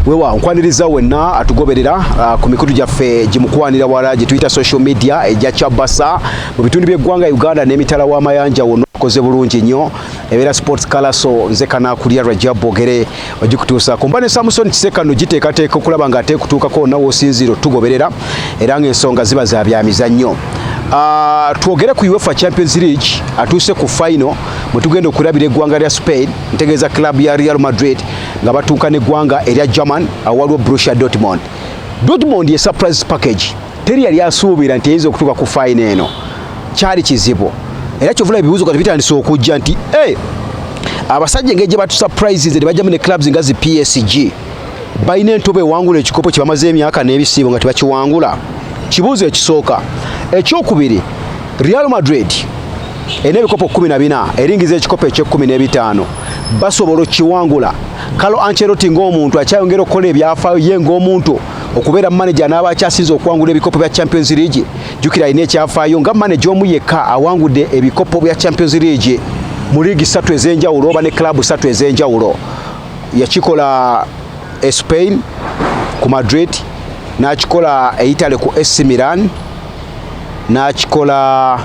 wewa nkwaniriza wenna atugoberera ku mikutu gyaffe gimukwanira wala gye tuyita social media ejja Chabasa mu bitundu by'eggwanga Uganda n'emitala w'amayanja wonna koze bulungi nnyo ebeera sports kalaso nze kana kulya Rajab Bogere ogikutuusa kumbane Samson Kisekano giteekateeka okulaba nga ate kutuukako nawo osinziiro tugoberera era ng'ensonga ziba za byamizannyo. Twogere ku UEFA Champions League atuuse ku final mutugenda okulabira eggwanga lya Spain ntegeeza club ya Real Madrid nga batuuka n'eggwanga erya German awaliwo Borussia Dortmund. Dortmund ye surprise package teri yali asuubira nti eyinza okutuuka ku final eno, kyali kizibu era kyovula ebibuuzo kati bitandise okujja nti abasajja ng'egye batu surprises ne bajjamu ne clubs nga zi PSG balina entobe ewangula ekikopo kye bamaze emyaka n'ebisiibo nga tebakiwangula. Kibuuzo ekisooka. Ekyokubiri, Real Madrid ena ebikopo 14 eringiza ekikopo ekye15 basobola okiwangula. Carlo Ancelotti ng'omuntu akyayongera okukola ebyafaayo ye ng'omuntu okubeera manager n'aba akyasinza okuwangula ebikopo bya Champions League. Jjukira alina ekyafaayo nga manager omu yekka awangudde ebikopo bya Champions League mu liigi 3 ez'enjawulo oba ne club 3 ez'enjawulo. Yakikola Spain ku Madrid, n'akikola Italy ku AC Milan, n'akikola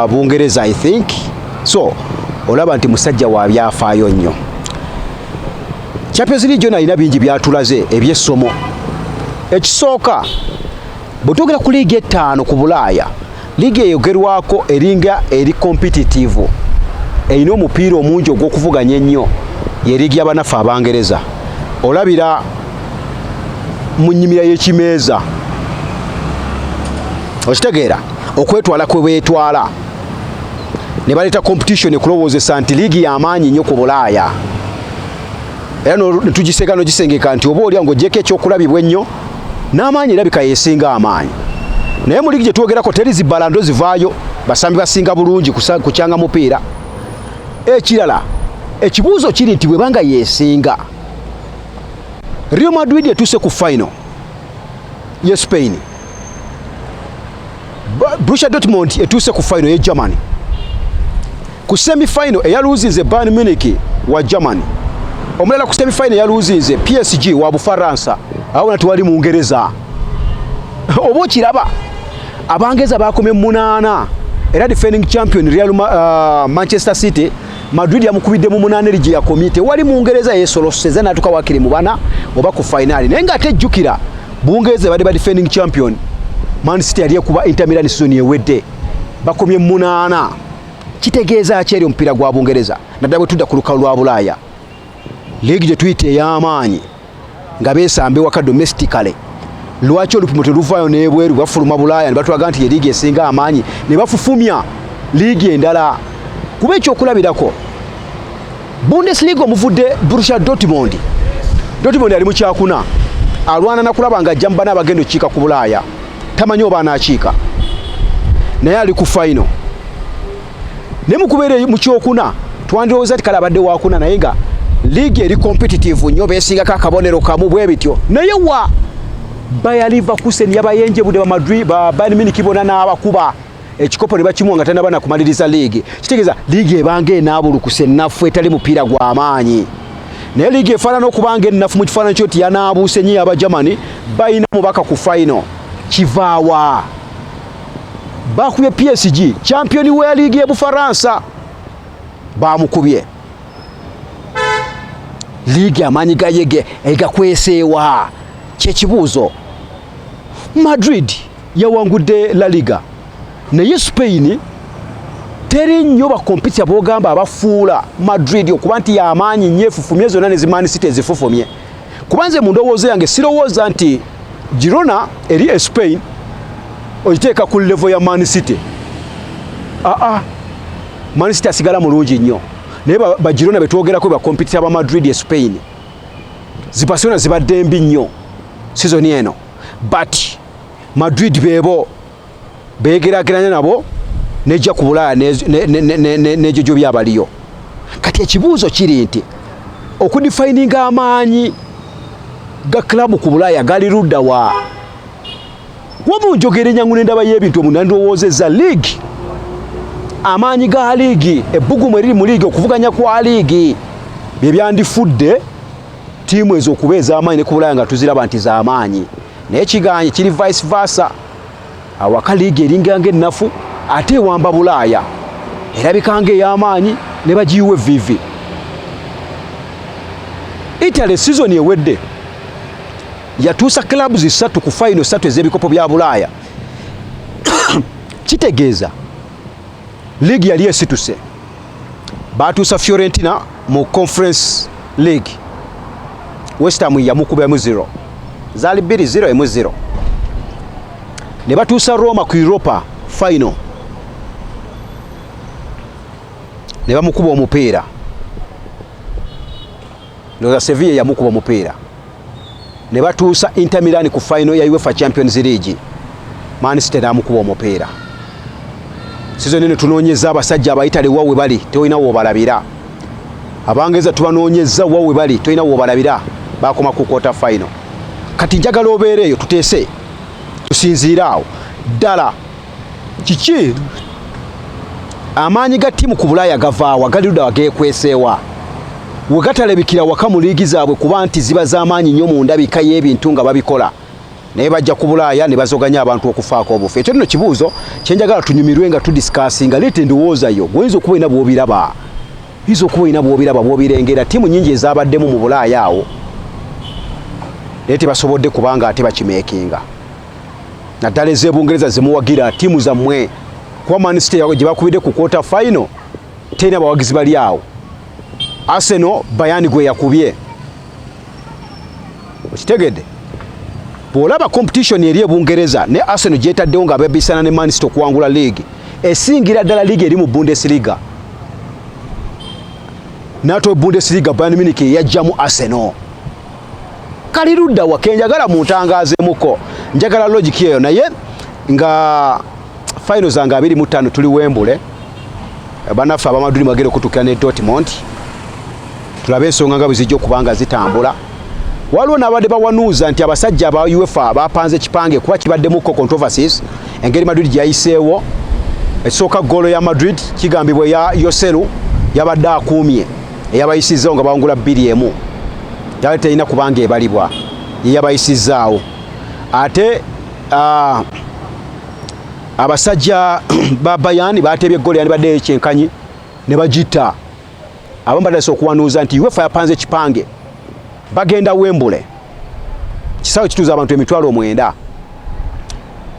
Bungereza I think. So olaba nti musajja wa byafaayo nnyo. Champions League yonna alina bingi byatulaze ebyessomo. Ekisooka bwetwogera ku liigi 5 ku Bulaaya, liigi eyogerwako eringa eri competitive erina omupiira omungi ogw'okuvuganya ennyo ye liigi y'abanafu Abangereza. Olabira mu nnyimira y'ekimeeza okitegeera okwetwala kwe beetwala ne baleeta competition ekulowoozesa nti liigi y'amaanyi nnyo ku Bulaaya era netugiseka nogisengeka nti oba olya ng'oggyeko ekyokulabibwa ennyo n'amaanyi erabika yeesinga amaanyi. Naye mu liigi gye twogerako teri zibbalando zivaayo basambi basinga bulungi kukyanga mupiira. Ekirala ekibuuzo kiri nti bwe banga yeesinga Real Madrid etuuse ku final ye Spain, Borussia Dortmund etuuse ku final ye Germany, ku semi final eyaluuzinze Bayern Munich wa Germany, omulala ku semi final eyaluuzinze PSG wa Bufaransa awo na tuwali mu Ngereza. Oba okiraba Abangereza bakomye 8 era defending champion Real Manchester City Madrid yamukubidde mu 8 ligi ya komite wali mu Ngereza yesoloseza natuka wakiri mu bana oba ku finali. Naye nga atejjukira Bungereza bali ba defending champion Man City yali kuba Inter Milan season ewedde bakomye 8. Kitegeeza akyeri omupiira gwa Bungereza naddala bwe tudda ku lukalu lwa Bulaaya liigi gye tuyite ey'amaanyi nga beesambe waka domestically. Lwaki olupimo teluvaayo n'ebweru bafuluma Bulaaya ne batulaga nti ye liigi esinga amaanyi ne bafufumya liigi endala. Kuba ekyokulabirako Bundesliga omuvudde Borussia Dortmund. Dortmund ali mu kyakuna alwana na kulaba nga ajja mu bana abagenda okukiika ku Bulaaya, tamanyi oba anaakiika naye ali ku final. Ne mu kubeera mu kyokuna twandowooza ti kale abadde wakuna naye nga liigi eri competitive nnyo beesingako akabonero kamu bwe bityo. Naye wa Bayer Leverkusen yabayenjebudde ba Madrid ba Bayern Munich bona n'abakuba ekikopo ne bakimuwa nga tanaba na kumaliriza liigi. Kitegeeza liigi ebanga enaabulukuse ennafu etali mupiira gwa amaanyi. Naye liigi efaanana okubanga ennafu mu kifaananyi kyoti yanaabuuse nnyo aba Germany balina mubaka ku final. Kivaawa bakubye PSG champion wa liigi y'e Bufaransa bamukubye. Liigi amaanyi gayege egakweseewa. Kyekibuuzo Madrid yawangudde La Liga naye Spain teri nnyo bakompitya bogamba abafuula Madrid okuba nti y'amaanyi nnyo efufumye zonna ne Man City ezifufumye. Kuba nze mu ndowooza yange sirowooza nti Girona eri Spain ogiteeka ku level ya Man City. Man City asigala mulungi nnyo naye ba Girona betwogerako bakompitya ba Madrid e Spain zipasiona zibadde mbi nnyo season eno, but Madrid beebo begeraageranya nabo nejja ku Bulaaya n'ejojo byabaliyo. Kati ekibuuzo kiri nti okudefininga amaanyi ga klabu ku Bulaaya gali ludda wa wamu njogera enyangu n'endaba y'ebintu omunandirowoozezza liigi amaanyi ga liigi ebbugumu eriri mu liigi okuvuganya kwa liigi bye byandifudde timu ezokubeeza amaanyi ne kubulaya nga tuziraba nti za amaanyi naye kiganye kiri vice versa awaka liigi eringange ennafu ate ewamba bulaaya erabikanga ey'amaanyi ne bagiyiwa evviivi. Italy season ewedde yatuusa clubs 3 ku final 3 ez'ebikopo bya bulaaya kitegeeza liigi yali esituse. Batuusa Fiorentina mu Conference League, West Ham yamukubamu 0 zaali 2-0 ne batuusa Roma ku Europa final ne bamukuba omupiira. Loza Sevilla yamukuba omupiira. Ne batuusa Inter Milan ku final ya UEFA Champions League, Man City namukuba omupiira. Season eno tunoonyeza abasajja abayitale wawe bali toyina wobalabira. Abangeza tubanoonyeza wawe bali toyina wobalabira bakoma ku quarter final. Kati njagala obeereyo tuteese tusinziiraawo ddala kiki amaanyi ga ttiimu ku Bulaaya gavaawa galidda wageekweseewa wegatalabikira waka mu liigi zaabwe kuba nti ziba z'amaanyi nnyo mu ndabika y'ebintu nga babikola naye bajja ku Bulaaya ne bazoganya abantu okufaako obufu. Ekyo nno kibuuzo kyenjagala tunyumirwe nga tudisikasinga leeta endowooza yo oyinza okuba olina bw'obiraba oyinza okuba olina bw'obiraba bw'obirengera ttiimu nnyingi ezaabaddemu mu Bulaaya awo naye tebasobodde kubanga ate bakimeekinga naddala ez'Ebungereza zemuwagira ttiimu zammwe kuba Man City gye bakubidde ku quarter final terina bawagizi bali awo. Arsenal Bayern gwe yakubye okitegedde bw'olaba competition eri Ebungereza ne Arsenal gyetaddewo nga bebisana ne Man City okuwangula league esingira ddala league eri mu Bundesliga. Nato Bundesliga Bayern Munich yajjamu Arsenal kali ludda wakenjagala muntangaazemuko njagala logic eyo naye nga final zange 25 tuli Wembley banaffe abamaduli magere okutuukira ne Dortmund tulabe ensonga nga bwe zijja okubanga zitambula. Waliwo n'abadde bawanuuza nti abasajja aba UEFA bapanze kipange kuba kibaddemuko controversies engeri Madrid gyayiseewo esooka goolo ya Madrid kigambibwa ya Yoselu yabadde akuumye eyabayisizaawo nga bawangula 2-1 yali terina kubanga ebalibwa yeyabayisizaawo ate abasajja ba Bayern baatebye goolo yandibadde ekyenkanyi ne bagitta abamu badalisa okuwanuuza nti UEFA yapanze kipange bagenda Wembley kisaawe kituuza abantu 9,000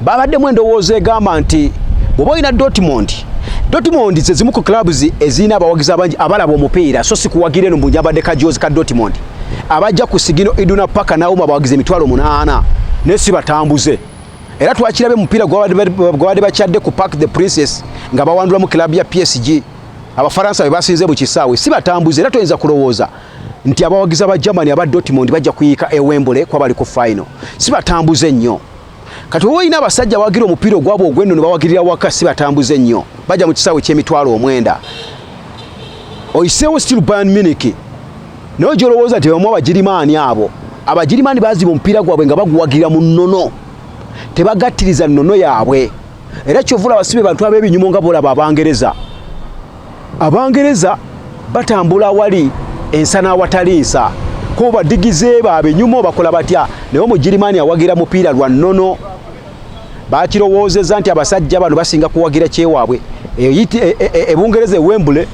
babaddemu endowooza egamba nti bw'oba olina Dortmund ze zimu ku clubs ezirina abawagizi abangi abalaba omupiira so si kuwagira eno mbunjabadde kajozi ka Dortmund abajja ku Sigino Iduna Park nawuma abawagizi 8,000 naye si batambuze era twakirabe mupiira gwabadde bakyadde ku Parc des Princes nga bawandula mu club ya PSG Abafaransa be basinze mu kisaawe si batambuze era toyinza kulowooza nti abawagizi aba Germany aba Dortmund bajja kuyiika e Wembley kwa bali ku final si batambuze nnyo. Kati woyina abasajja bawagira omupiira ogwabwe ogw'enno ne bawagirira waka si batambuze nnyo bajja mu kisaawe ky'emitwalo 9,000 oyiseewo still Bayern Munich naye gyolowooza nti bamu abagirimaani abo abagirimaani baaziba omupiira gwabwe nga baguwagirira mu nnono tebagattiriza nnono yaabwe era kyovula abasibe bantu ab'ebinyumo nga bolaba Abangereza batambula wali ensana awatali nsa ko badigize baabenyumo bakola batya naye omugirimaani awagira mupiira lwa nnono bakirowoozezza nti abasajja bano basinga kuwagira kyewaabwe Ebungereza Wembley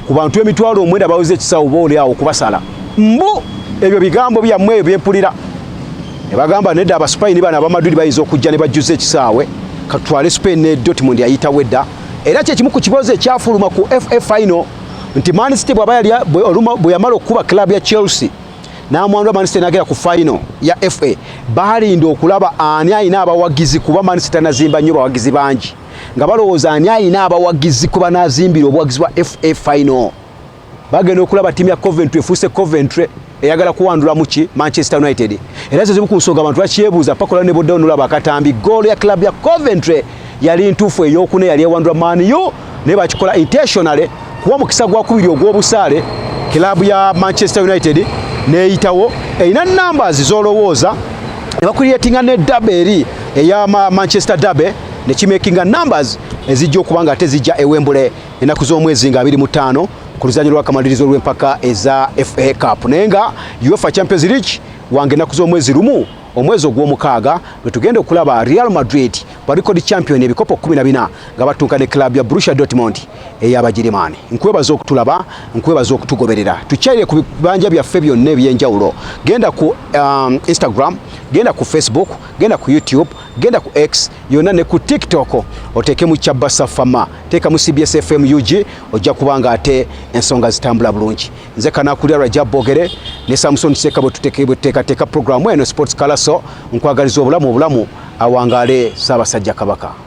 ku bantu 9,000 bawuze ekisaawe booli awo kubasala mbu ebyo bigambo byammwe ebyempulira ne bagamba nedda abaspain bano abamadrid bayinza okujja ne bajjuza ekisaawe katwale Spain ne Dortmund yayitawo edda era kyekimu ku kibozo ekyafuluma ku FA final nti Man City bwe yamala okuba club ya Chelsea n'amwandu Man City n'agera ku final ya FA balinda okulaba ani ayina abawagizi kuba Man City nazimba nnyo bawagizi bangi nga balowooza ani ayina abawagizi kuba nazimbira obuwagizi bwa FA final bagenda okulaba ttiimu ya Coventry efuuse Coventry eyagala kuwandula muki Manchester United era zimu ku nsonga abantu bakyebuuza pakola ne bodda onulaba akatambi goolo ya club ya Coventry yali ntuufu ey'okune yali ewandula Man U naye bakikola intentionally kuba mukisa gwakubiri ogw'obusaale club ya Manchester United neeyitawo erina numbers z'olowooza ne bakuliyetinga ne derby eri eya Manchester derby ne kimekinga numbers ezijja okuba nga tezijja e Wembley ennaku z'omwezi nga 25 ku luzanyo lw'akamalirizo lw'empaka eza FA Cup. Nenga UEFA Champions League wange nakuzo omwezi lumu omwezi ogw'omukaaga bwe tugenda okulaba Real Madrid balikodi champion ebikopo 14 nga batuuka ne club ya Borussia Dortmund ey'Abajerumani. Nkwebaza okutulaba, nkwebaza okutugoberera. Tukyalire ku bibanja byaffe byonna ebyenjawulo. Genda ku Instagram, genda ku Facebook, genda ku YouTube, genda ku X, yonna ne ku TikTok. Oteeke mu Kyabasa Fama, teeka mu CBS FM UG, ojja kubanga ate ensonga zitambula bulungi. Nze Kanakulya Rajab Bogere ne Samson Sekabo tuteeka program eno Sports Kalaso nkwagaliza obulamu awangaale Ssaabasajja Kabaka.